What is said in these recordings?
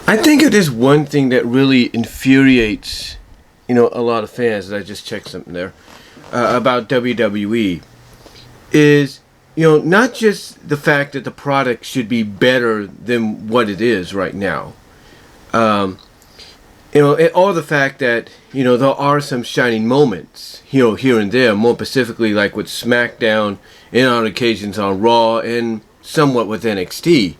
I think it is one thing that really infuriates, a lot of fans. I just checked something there about WWE is, not just the fact that the product should be better than what it is right now. Or the fact that, there are some shining moments, here and there, more specifically like with SmackDown and on occasions on Raw and somewhat with NXT.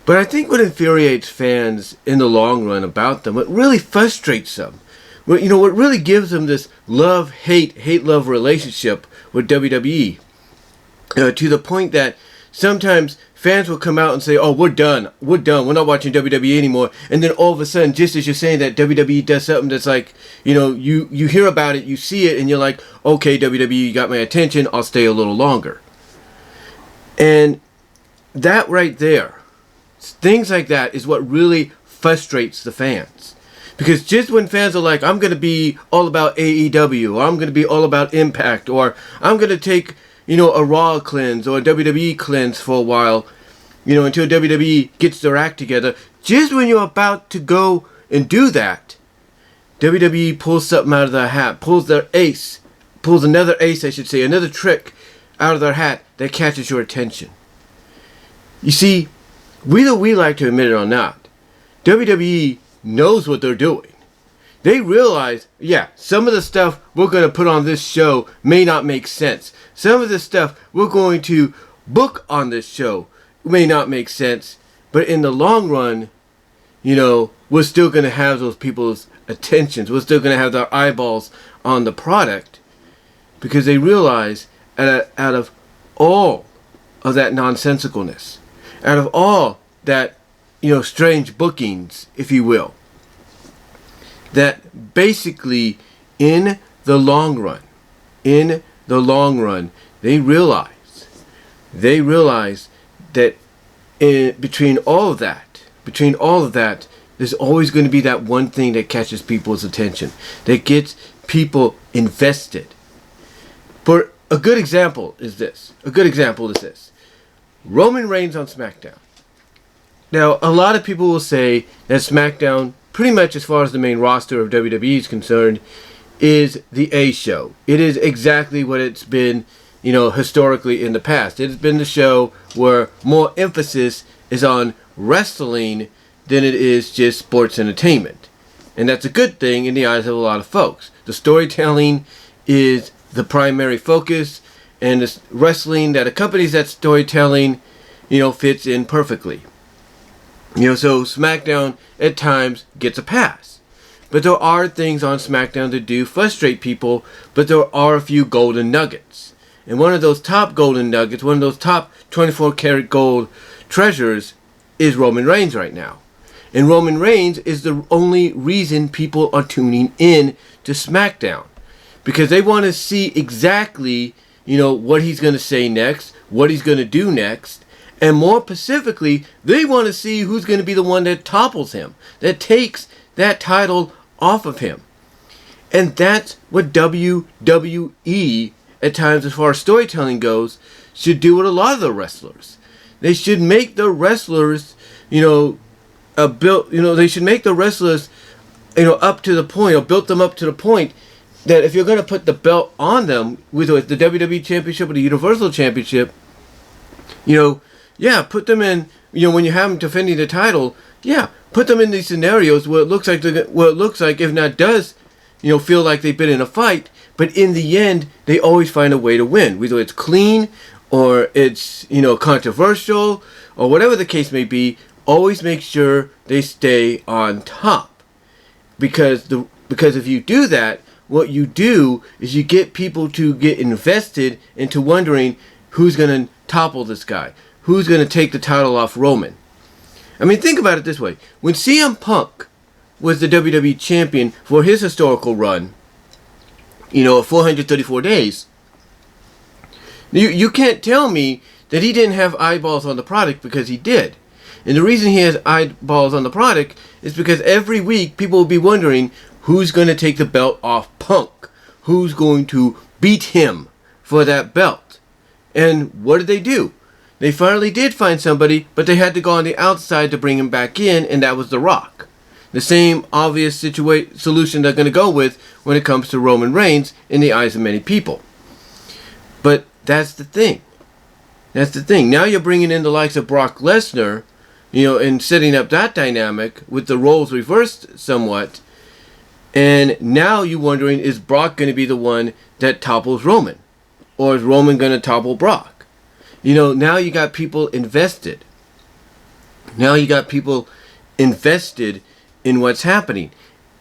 But I think what infuriates fans in the long run about them, what really frustrates them, what really gives them this hate-love relationship with WWE, to the point that sometimes fans will come out and say, "Oh, we're done, we're not watching WWE anymore," and then all of a sudden, just as you're saying that, WWE does something that's like, you hear about it, you see it, and you're like, "Okay, WWE, you got my attention, I'll stay a little longer." And that right there, things like that is what really frustrates the fans. Because just when fans are like, "I'm going to be all about AEW," or "I'm going to be all about Impact," or "I'm going to take, a Raw cleanse or a WWE cleanse for a while, until WWE gets their act together," just when you're about to go and do that, WWE pulls something out of their hat, pulls another ace, I should say, another trick out of their hat that catches your attention. You see, whether we like to admit it or not, WWE knows what they're doing. They realize, some of the stuff we're going to put on this show may not make sense. Some of the stuff we're going to book on this show may not make sense. But in the long run, we're still going to have those people's attentions. We're still going to have their eyeballs on the product. Because they realize, out of all of that nonsensicalness, out of all that, strange bookings, if you will, that basically in the long run, they realize that between all of that, there's always going to be that one thing that catches people's attention, that gets people invested. For a good example is this. Roman Reigns on SmackDown. Now, a lot of people will say that SmackDown, pretty much as far as the main roster of WWE is concerned, is the A show. It is exactly what it's been, historically in the past. It has been the show where more emphasis is on wrestling than it is just sports entertainment. And that's a good thing in the eyes of a lot of folks. The storytelling is the primary focus, and the wrestling that accompanies that storytelling, fits in perfectly. So SmackDown at times gets a pass. But there are things on SmackDown that do frustrate people, but there are a few golden nuggets. And one of those top golden nuggets, one of those top 24 karat gold treasures is Roman Reigns right now. And Roman Reigns is the only reason people are tuning in to SmackDown. Because they want to see exactly, what he's going to say next, what he's going to do next. And more specifically, they want to see who's going to be the one that topples him, that takes that title off of him. And that's what WWE, at times as far as storytelling goes, should do with a lot of the wrestlers. They should make the wrestlers, they should make the wrestlers, up to the point, or build them up to the point that if you're going to put the belt on them, whether it's the WWE Championship or the Universal Championship, put them in, when you have them defending the title, put them in these scenarios where it looks like, if not does, feel like they've been in a fight, but in the end, they always find a way to win. Whether it's clean, or it's, controversial, or whatever the case may be, always make sure they stay on top. Because if you do that, what you do is you get people to get invested into wondering who's going to topple this guy. Who's going to take the title off Roman? I mean, think about it this way. When CM Punk was the WWE champion for his historical run, 434 days, you can't tell me that he didn't have eyeballs on the product, because he did. And the reason he has eyeballs on the product is because every week people will be wondering who's going to take the belt off Punk. Who's going to beat him for that belt. And what did they do? They finally did find somebody, but they had to go on the outside to bring him back in, and that was The Rock. The same obvious solution they're going to go with when it comes to Roman Reigns in the eyes of many people. But that's the thing. That's the thing. Now you're bringing in the likes of Brock Lesnar, and setting up that dynamic with the roles reversed somewhat. And now you're wondering, is Brock going to be the one that topples Roman? Or is Roman going to topple Brock? Now you got people invested. Now you got people invested in what's happening.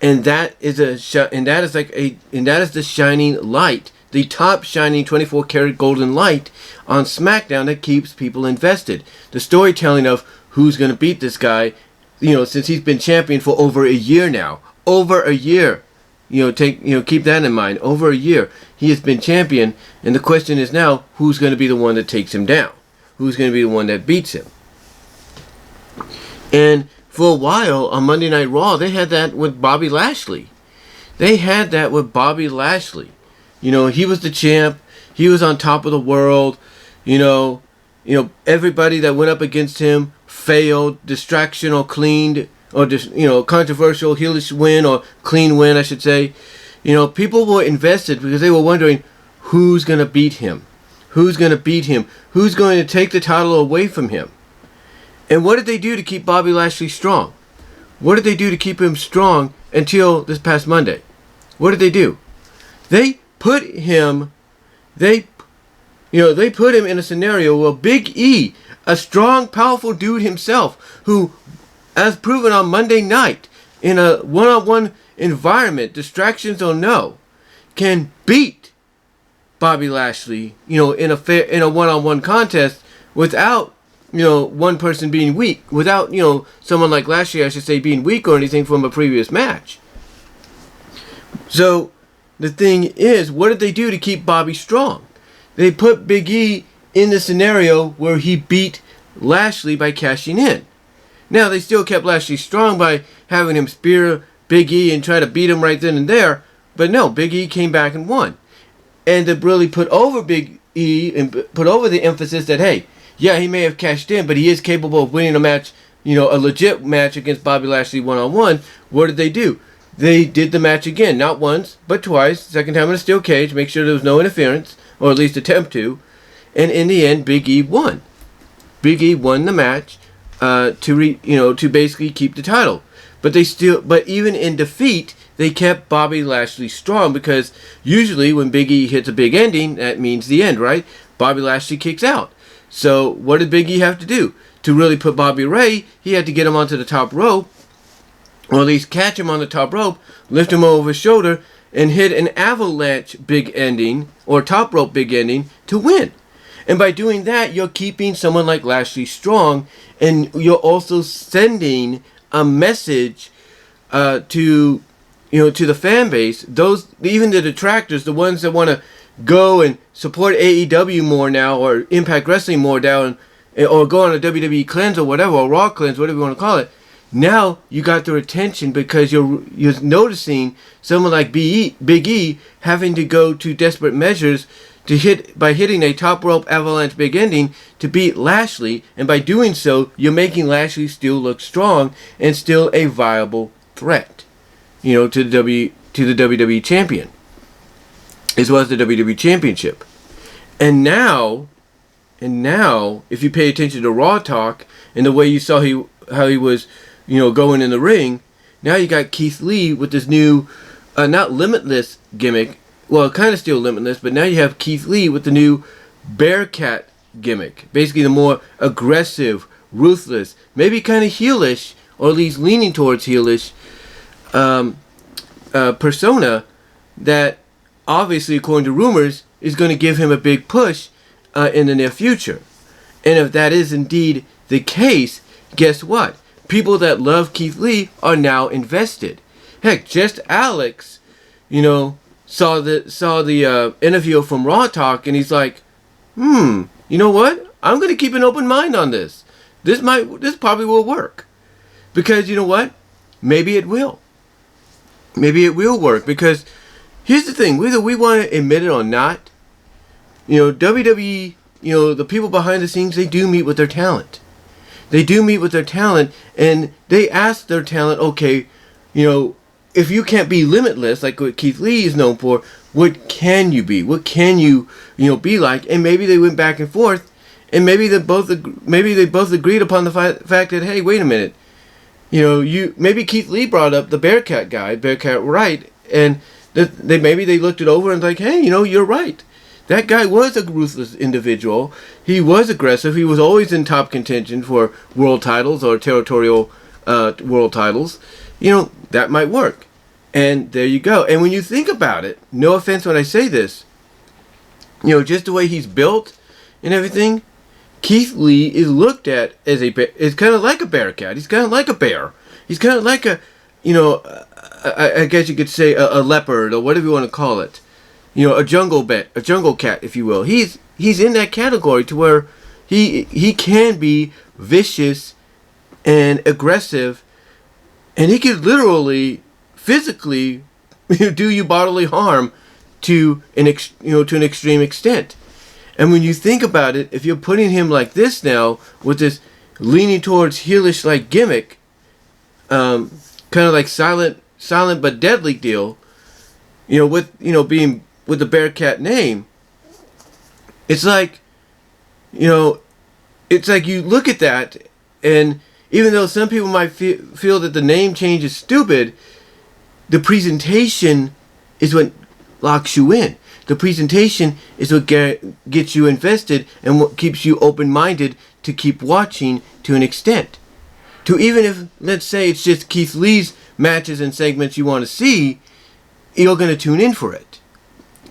And that is the shining light, the top shining 24 karat golden light on SmackDown that keeps people invested. The storytelling of who's going to beat this guy, since he's been champion for over a year now. Over a year. Keep that in mind. Over a year he has been champion, and the question is now, who's going to be the one that takes him down? Who's going to be the one that beats him? And for a while on Monday Night Raw, they had that with Bobby Lashley. He was the champ. He was on top of the world. Everybody that went up against him failed, distraction or cleaned, or controversial heelish win or clean win, I should say. People were invested because they were wondering who's going to beat him. Who's going to beat him? Who's going to take the title away from him? And what did they do to keep Bobby Lashley strong? What did they do to keep him strong until this past Monday? What did they do? They put him in a scenario where Big E, a strong, powerful dude himself, who, as proven on Monday night, in a one-on-one environment, distractions or no, can beat Bobby Lashley, in a one-on-one contest without, one person being weak, without, someone like Lashley, I should say, being weak or anything from a previous match. So, the thing is, what did they do to keep Bobby strong? They put Big E in the scenario where he beat Lashley by cashing in. Now, they still kept Lashley strong by having him spear Big E and try to beat him right then and there. But no, Big E came back and won. And to really put over Big E and put over the emphasis that, hey, yeah, he may have cashed in, but he is capable of winning a match, a legit match against Bobby Lashley one-on-one. What did they do? They did the match again, not once, but twice. Second time in a steel cage, make sure there was no interference, or at least attempt to. And in the end, Big E won. Big E won the match to basically keep the title. But even in defeat, they kept Bobby Lashley strong, because usually when Big E hits a big ending, that means the end, right? Bobby Lashley kicks out. So what did Big E have to do? To really put Bobby Ray, he had to get him onto the top rope, or at least catch him on the top rope, lift him over his shoulder, and hit an avalanche big ending, or top rope big ending, to win. And by doing that, you're keeping someone like Lashley strong, and you're also sending a message to the fan base. Those, even the detractors, the ones that want to go and support AEW more now, or Impact Wrestling more down, or go on a WWE cleanse or whatever, or Raw cleanse, whatever you want to call it. Now you got their attention because you're noticing someone like Big E having to go to desperate measures to hitting a top rope avalanche big ending to beat Lashley, and by doing so, you're making Lashley still look strong and still a viable threat, to the WWE champion, as well as the WWE Championship. And now, if you pay attention to Raw talk and the way you saw how he was, going in the ring, now you got Keith Lee with this new, not Limitless gimmick. Well, kind of still Limitless, but now you have Keith Lee with the new Bearcat gimmick. Basically, the more aggressive, ruthless, maybe kind of heelish, or at least leaning towards heelish persona that, obviously, according to rumors, is going to give him a big push in the near future. And if that is indeed the case, guess what? People that love Keith Lee are now invested. Heck, just Alex, saw the interview from Raw Talk, and he's like, you know what? I'm going to keep an open mind on this. This probably will work. Because, you know what? Maybe it will. Maybe it will work. Because here's the thing. Whether we want to admit it or not, WWE the people behind the scenes, they do meet with their talent. They do meet with their talent, and they ask their talent, okay, if you can't be limitless, like what Keith Lee is known for, what can you be? What can you, be like? And maybe they went back and forth, and maybe they both agreed upon the fact that, hey, wait a minute, maybe Keith Lee brought up the Bearcat guy, Bearcat Wright, and maybe they looked it over and like, hey, you're right. That guy was a ruthless individual. He was aggressive. He was always in top contention for world titles or territorial world titles. That might work. And there you go. And when you think about it, no offense when I say this, just the way he's built and everything, Keith Lee is looked at as is kind of like a bearcat. He's kind of like a bear. He's kind of like a, I guess you could say a leopard or whatever you want to call it. A jungle cat, if you will. He's in that category to where he can be vicious and aggressive, and he could literally, physically, do you bodily harm to an extreme extent. And when you think about it, if you're putting him like this now, with this leaning towards heelish like gimmick, kind of like silent but deadly deal, being with the Bearcat name, it's like, it's like you look at that, and even though some people might feel that the name change is stupid, the presentation is what locks you in. The presentation is what gets you invested and what keeps you open-minded to keep watching to an extent. To even if, let's say, it's just Keith Lee's matches and segments you want to see, you're going to tune in for it.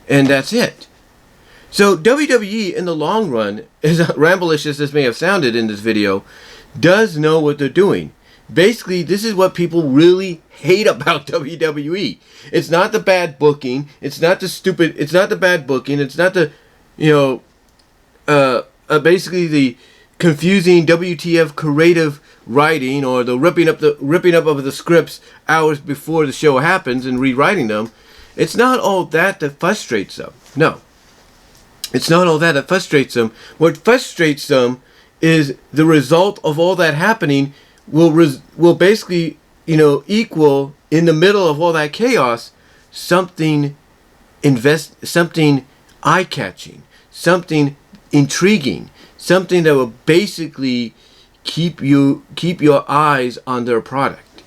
And that's it. So WWE, in the long run, as ramblish as this may have sounded in this video, does know what they're doing. Basically, this is what people really hate about WWE. It's not the bad booking. It's not the bad booking. It's not the, basically the confusing WTF creative writing or the ripping up of the scripts hours before the show happens and rewriting them. It's not all that frustrates them. No. It's not all that frustrates them. What frustrates them is the result of all that happening will basically, equal, in the middle of all that chaos, something eye-catching, something intriguing, something that will basically keep your eyes on their product.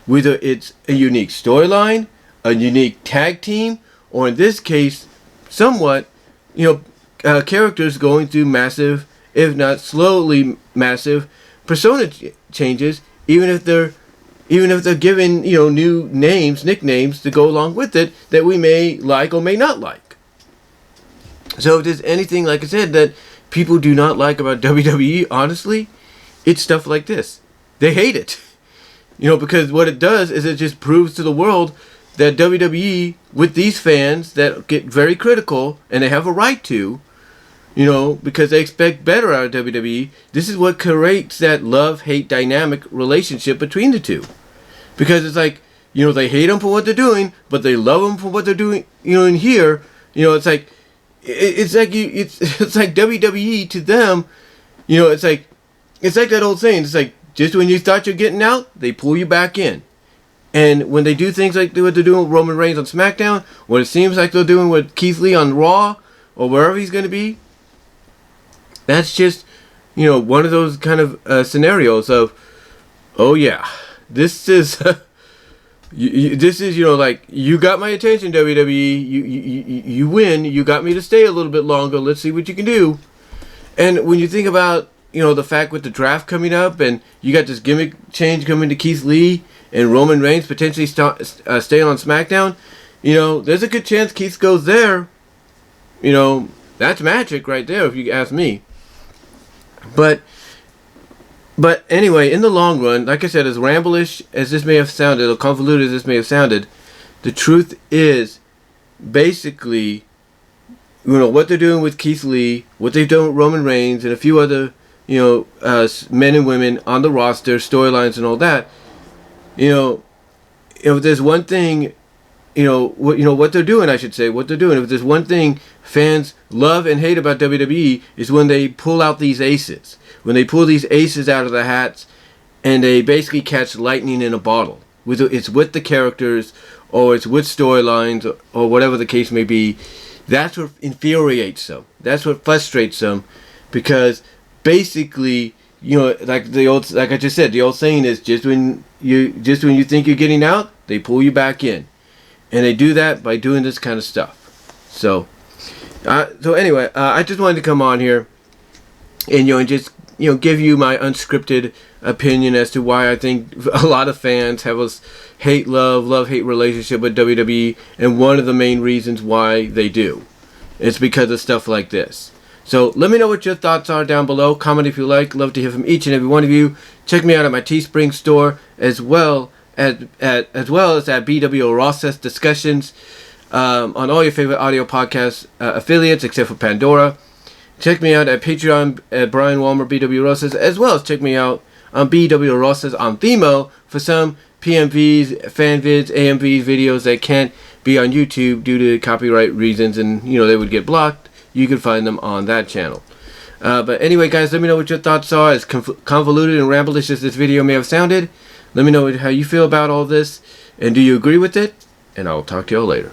Whether it's a unique storyline, a unique tag team, or in this case, somewhat, characters going through massive, if not slowly massive, persona changes, even if they're given, new nicknames to go along with it that we may like or may not like. So if there's anything, like I said, that people do not like about WWE, honestly, it's stuff like this. They hate it. Because what it does is it just proves to the world that WWE, with these fans that get very critical, and they have a right to, because they expect better out of WWE, this is what creates that love-hate dynamic relationship between the two. Because it's like, they hate them for what they're doing, but they love them for what they're doing, in here. It's like, it's like WWE to them, it's like that old saying, it's like, just when you thought you're getting out, they pull you back in. And when they do things like what they're doing with Roman Reigns on SmackDown, what it seems like they're doing with Keith Lee on Raw, or wherever he's going to be, that's just, one of those kind of scenarios of, oh yeah, this is, this is, like, you got my attention, WWE, you win, you got me to stay a little bit longer, let's see what you can do. And when you think about, the fact with the draft coming up, and you got this gimmick change coming to Keith Lee, and Roman Reigns potentially staying on SmackDown, there's a good chance Keith goes there. That's magic right there, if you ask me. But anyway, in the long run, like I said, as ramblish as this may have sounded, or convoluted as this may have sounded, the truth is, basically, what they're doing with Keith Lee, what they've done with Roman Reigns, and a few other, men and women on the roster, storylines and all that, if there's one thing what they're doing, I should say, what they're doing. If there's one thing fans love and hate about WWE is when they pull out these aces. When they pull these aces out of the hats and they basically catch lightning in a bottle. It's with the characters or it's with storylines or whatever the case may be. That's what infuriates them. That's what frustrates them, because basically, like I just said, the old saying is just when you think you're getting out, they pull you back in, and they do that by doing this kind of stuff. So anyway, I just wanted to come on here and just give you my unscripted opinion as to why I think a lot of fans have a love-hate relationship with WWE, and one of the main reasons why they do. It's because of stuff like this. So let me know what your thoughts are down below. Comment if you like. Love to hear from each and every one of you. Check me out at my Teespring store as well as at BW Ross's Discussions on all your favorite audio podcast affiliates except for Pandora. Check me out at Patreon at Brian Walmer BW Rosas, as well as check me out on BW Rosas on Vimeo for some PMVs, fan vids, AMVs videos that can't be on YouTube due to copyright reasons, and they would get blocked. You can find them on that channel. But anyway, guys, let me know what your thoughts are. As convoluted and ramblerish as this video may have sounded, let me know how you feel about all this, and do you agree with it? And I'll talk to y'all later.